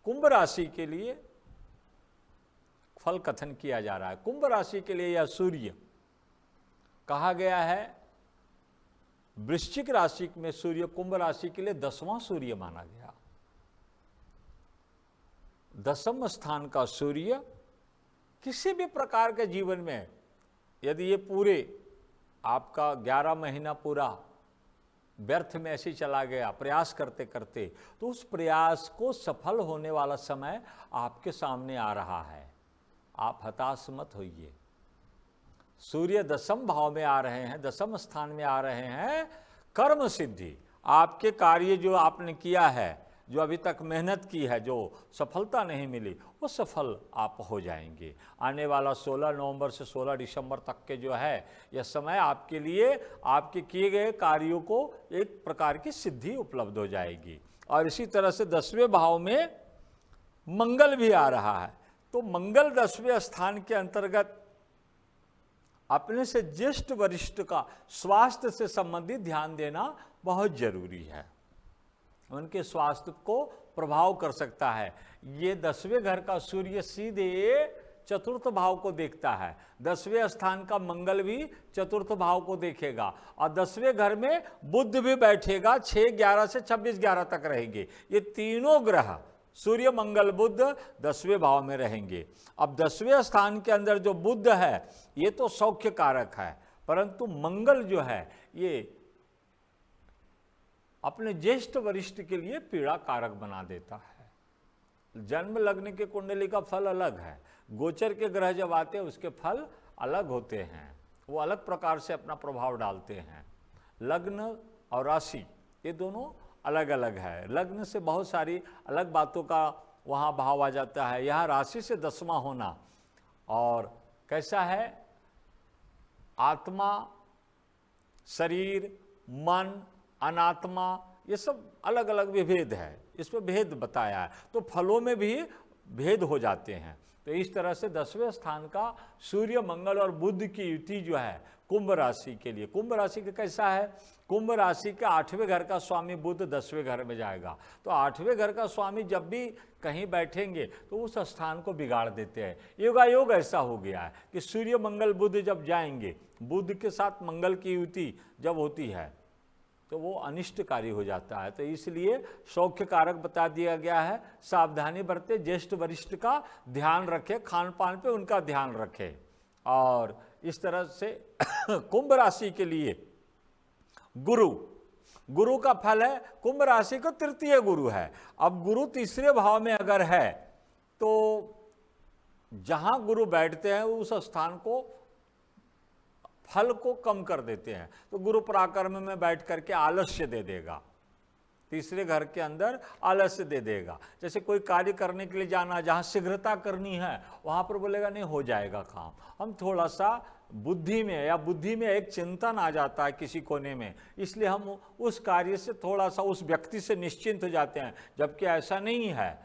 कुंभ राशि के लिए फल कथन किया जा रहा है। कुंभ राशि के लिए यह सूर्य कहा गया है, वृश्चिक राशि में सूर्य कुंभ राशि के लिए 10वां सूर्य माना गया। 10वें स्थान का सूर्य किसी भी प्रकार के जीवन में यदि ये पूरे आपका 11 महीना पूरा व्यर्थ में ऐसे चला गया प्रयास करते करते, तो उस प्रयास को सफल होने वाला समय आपके सामने आ रहा है। आप हताश मत होइए। सूर्य 10वें भाव में आ रहे हैं, 10वें स्थान में आ रहे हैं। कर्म सिद्धि, आपके कार्य जो आपने किया है, जो अभी तक मेहनत की है, जो सफलता नहीं मिली, वो सफल आप हो जाएंगे। आने वाला 16 नवंबर से 16 दिसंबर तक के जो है यह समय आपके लिए आपके किए गए कार्यों को एक प्रकार की सिद्धि उपलब्ध हो जाएगी। और इसी तरह से 10वें भाव में मंगल भी आ रहा है, तो मंगल 10वें स्थान के अंतर्गत अपने से ज्येष्ठ वरिष्ठ का स्वास्थ्य से संबंधित ध्यान देना बहुत जरूरी है। उनके स्वास्थ्य को प्रभाव कर सकता है। ये 10वें घर का सूर्य सीधे चतुर्थ भाव को देखता है। 10वें स्थान का मंगल भी चतुर्थ भाव को देखेगा और 10वें घर में बुध भी बैठेगा। 6-11 से 26-11 तक रहेंगे। ये तीनों ग्रह सूर्य मंगल बुध 10वें भाव में रहेंगे। अब 10वें स्थान के अंदर जो बुध है ये तो सौख्य कारक है, परंतु मंगल जो है ये अपने ज्येष्ठ वरिष्ठ के लिए पीड़ा कारक बना देता है। जन्म लगने के कुंडली का फल अलग है, गोचर के ग्रह जब आते हैं उसके फल अलग होते हैं, वो अलग प्रकार से अपना प्रभाव डालते हैं। लग्न और राशि ये दोनों अलग अलग है। लग्न से बहुत सारी अलग बातों का वहाँ भाव आ जाता है। यहाँ राशि से 10वां होना और कैसा है, आत्मा, शरीर, मन, अनात्मा, ये सब अलग अलग विभेद है, इसमें भेद बताया है। तो फलों में भी भेद हो जाते हैं। तो इस तरह से 10वें स्थान का सूर्य मंगल और बुध की युति जो है कुंभ राशि के लिए, कुंभ राशि का कैसा है, कुंभ राशि का 8वें घर का स्वामी बुध 10वें घर में जाएगा। तो 8वें घर का स्वामी जब भी कहीं बैठेंगे तो उस स्थान को बिगाड़ देते हैं। योगायोग ऐसा हो गया है कि सूर्य मंगल बुध जब जाएंगे, बुध के साथ मंगल की युति जब होती है तो वो अनिष्टकारी हो जाता है। तो इसलिए सौख्य कारक बता दिया गया है। सावधानी बरते, ज्येष्ठ वरिष्ठ का ध्यान रखें, खान पान पे उनका ध्यान रखें। और इस तरह से कुंभ राशि के लिए गुरु का फल है। कुंभ राशि को तृतीय गुरु है। अब गुरु तीसरे भाव में अगर है तो जहां गुरु बैठते हैं उस स्थान को फल को कम कर देते हैं। तो गुरु पराक्रम में बैठ करके आलस्य दे देगा, तीसरे घर के अंदर आलस्य दे देगा। जैसे कोई कार्य करने के लिए जाना, जहाँ शीघ्रता करनी है वहाँ पर बोलेगा नहीं हो जाएगा काम। हम थोड़ा सा बुद्धि में एक चिंतन आ जाता है किसी कोने में, इसलिए हम उस कार्य से थोड़ा सा उस व्यक्ति से निश्चिंत हो जाते हैं, जबकि ऐसा नहीं है।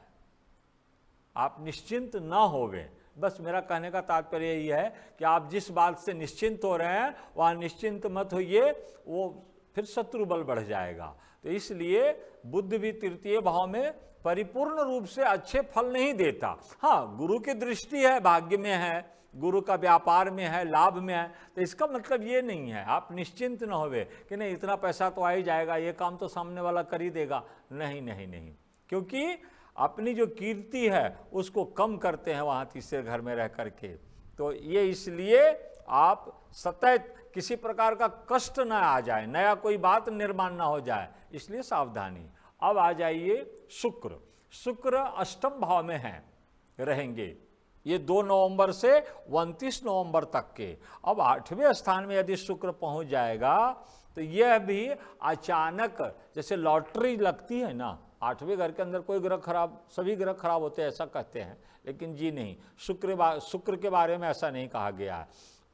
आप निश्चिंत ना होवे। बस मेरा कहने का तात्पर्य यही है कि आप जिस बात से निश्चिंत हो रहे हैं वहाँ निश्चिंत मत होइए, वो फिर शत्रु बल बढ़ जाएगा। तो इसलिए बुध भी तृतीय भाव में परिपूर्ण रूप से अच्छे फल नहीं देता। हाँ, गुरु की दृष्टि है, भाग्य में है, गुरु का व्यापार में है, लाभ में है। तो इसका मतलब ये नहीं है आप निश्चिंत न होवे कि नहीं इतना पैसा तो आ ही जाएगा, ये काम तो सामने वाला कर ही देगा। नहीं नहीं नहीं, क्योंकि अपनी जो कीर्ति है उसको कम करते हैं वहाँ तीसरे घर में रह करके। तो ये इसलिए आप सतत किसी प्रकार का कष्ट न आ जाए, नया कोई बात निर्माण ना हो जाए, इसलिए सावधानी। अब आ जाइए शुक्र अष्टम भाव में हैं, रहेंगे ये 2 नवंबर से 29 नवंबर तक के। अब 8वें स्थान में यदि शुक्र पहुंच जाएगा तो यह भी अचानक, जैसे लॉटरी लगती है ना, 8वें घर के अंदर कोई ग्रह खराब, सभी ग्रह खराब होते हैं ऐसा कहते हैं, लेकिन जी नहीं, शुक्र के बारे में ऐसा नहीं कहा गया है।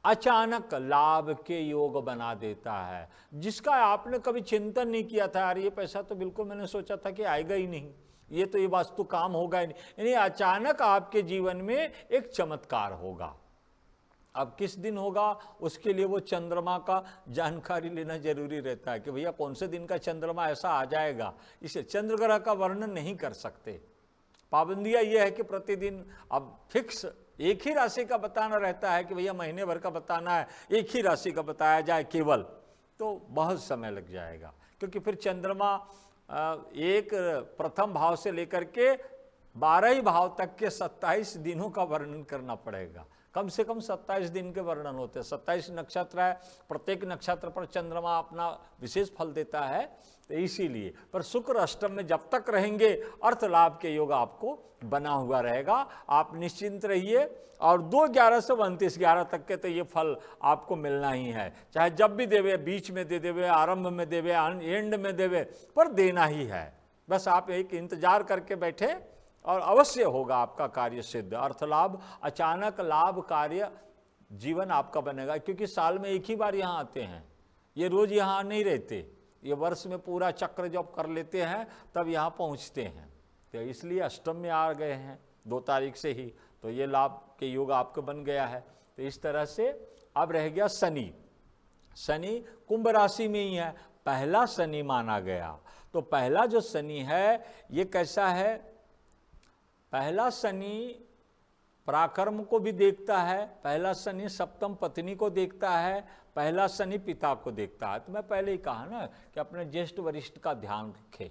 अचानक लाभ के योग बना देता है, जिसका आपने कभी चिंतन नहीं किया था। यार ये पैसा तो बिल्कुल मैंने सोचा था कि आएगा ही नहीं, ये तो ये वास्तु काम होगा ही नहीं, यानी अचानक आपके जीवन में एक चमत्कार होगा। अब किस दिन होगा उसके लिए वो चंद्रमा का जानकारी लेना जरूरी रहता है कि भैया कौन से दिन का चंद्रमा ऐसा आ जाएगा। इसे चंद्र ग्रह का वर्णन नहीं कर सकते, पाबंदियाँ ये है कि प्रतिदिन अब फिक्स एक ही राशि का बताना रहता है कि भैया महीने भर का बताना है, एक ही राशि का बताया जाए केवल, तो बहुत समय लग जाएगा, क्योंकि फिर चंद्रमा एक प्रथम भाव से लेकर के 12 ही भाव तक के 27 दिनों का वर्णन करना पड़ेगा। कम से कम 27 दिन के वर्णन होते हैं। 27 नक्षत्र है, प्रत्येक नक्षत्र पर चंद्रमा अपना विशेष फल देता है, तो इसीलिए। पर शुक्र अष्टम में जब तक रहेंगे अर्थ लाभ के योग आपको बना हुआ रहेगा, आप निश्चिंत रहिए। और 2/11 से 29/11 तक के तो ये फल आपको मिलना ही है, चाहे जब भी देवे, बीच में दे देवे, आरंभ में देवे, एंड में देवे, पर देना ही है। बस आप एक इंतजार करके बैठे और अवश्य होगा आपका कार्य सिद्ध। अर्थ लाभ, अचानक लाभ कार्य जीवन आपका बनेगा, क्योंकि साल में एक ही बार यहाँ आते हैं, ये रोज यहाँ नहीं रहते, ये वर्ष में पूरा चक्र जब कर लेते हैं तब यहाँ पहुँचते हैं। तो इसलिए अष्टम में आ गए हैं 2 तारीख से ही, तो ये लाभ के योग आपको बन गया है। तो इस तरह से अब रह गया शनि। शनि कुंभ राशि में ही है, पहला शनि माना गया। तो पहला जो शनि है ये कैसा है? पहला शनि पराक्रम को भी देखता है, पहला शनि सप्तम पत्नी को देखता है, पहला शनि पिता को देखता है। तो मैं पहले ही कहा ना कि अपने ज्येष्ठ वरिष्ठ का ध्यान रखे।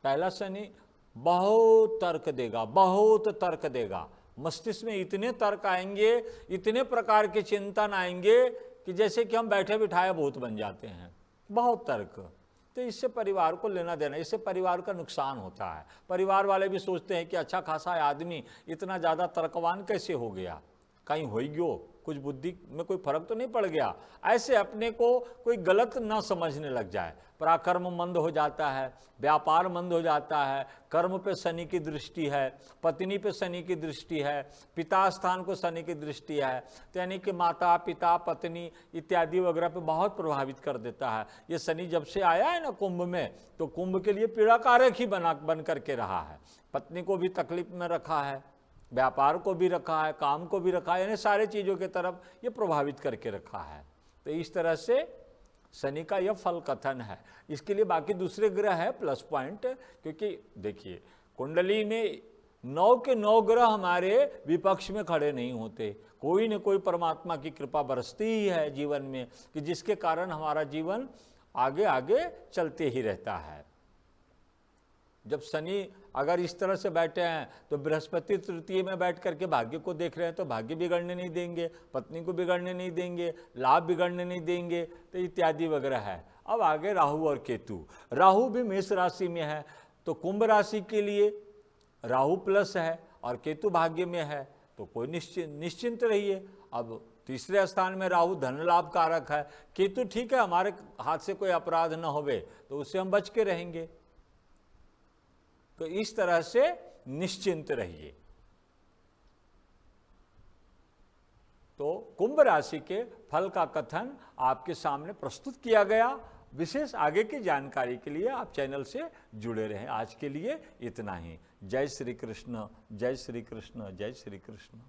पहला शनि बहुत तर्क देगा, बहुत तर्क देगा, मस्तिष्क में इतने तर्क आएंगे, इतने प्रकार के चिंतन आएंगे कि जैसे कि हम बैठे बिठाए भूत बन जाते हैं, बहुत तर्क। तो इससे परिवार को लेना देना, इससे परिवार का नुकसान होता है। परिवार वाले भी सोचते हैं कि अच्छा खासा आदमी इतना ज़्यादा तर्कवान कैसे हो गया, कहीं हो गयो, कुछ बुद्धि में कोई फर्क तो नहीं पड़ गया, ऐसे अपने को कोई गलत ना समझने लग जाए। पराक्रम मंद हो जाता है, व्यापार मंद हो जाता है, कर्म पे शनि की दृष्टि है, पत्नी पे शनि की दृष्टि है, पिता स्थान को शनि की दृष्टि है, तो यानी कि माता पिता पत्नी इत्यादि वगैरह पे बहुत प्रभावित कर देता है। ये शनि जब से आया है ना कुंभ में, तो कुंभ के लिए पीड़ा कारक ही बन करके रहा है। पत्नी को भी तकलीफ में रखा है, व्यापार को भी रखा है, काम को भी रखा है, यानी सारे चीज़ों की तरफ ये प्रभावित करके रखा है। तो इस तरह से शनि का यह फल कथन है। इसके लिए बाकी दूसरे ग्रह है प्लस पॉइंट, क्योंकि देखिए कुंडली में 9 के 9 ग्रह हमारे विपक्ष में खड़े नहीं होते, कोई न कोई परमात्मा की कृपा बरसती ही है जीवन में, कि जिसके कारण हमारा जीवन आगे आगे चलते ही रहता है। जब शनि अगर इस तरह से बैठे हैं तो बृहस्पति तृतीय में बैठ करके भाग्य को देख रहे हैं, तो भाग्य बिगड़ने नहीं देंगे, पत्नी को बिगड़ने नहीं देंगे, लाभ बिगड़ने नहीं देंगे, तो इत्यादि वगैरह है। अब आगे राहु और केतु। राहु भी मेष राशि में है, तो कुंभ राशि के लिए राहु प्लस है और केतु भाग्य में है, तो कोई निश्चिंत रहिए। अब तीसरे स्थान में राहु धन लाभ कारक है, केतु ठीक है हमारे हाथ से कोई अपराध न होवे तो उससे हम बच के रहेंगे। तो इस तरह से निश्चिंत रहिए। तो कुंभ राशि के फल का कथन आपके सामने प्रस्तुत किया गया। विशेष आगे की जानकारी के लिए आप चैनल से जुड़े रहें। आज के लिए इतना ही। जय श्री कृष्ण, जय श्री कृष्ण, जय श्री कृष्ण।